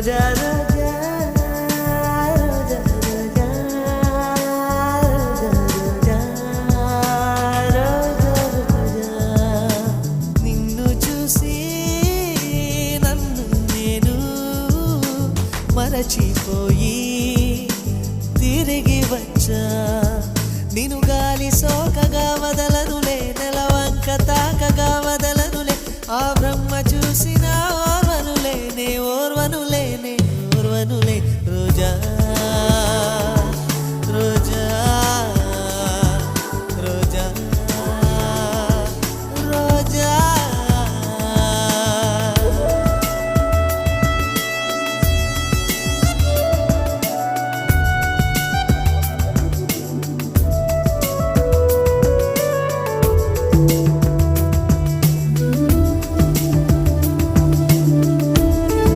రోజా రోజా రోజా రోజా రోజా రోజా రోజా నిన్ను చూసి నన్ను నేను మరచిపోయి తిరిగి వచ్చా నిన్ను గాలి సోకగా వదలనులే నెలవంక తాకగా వదల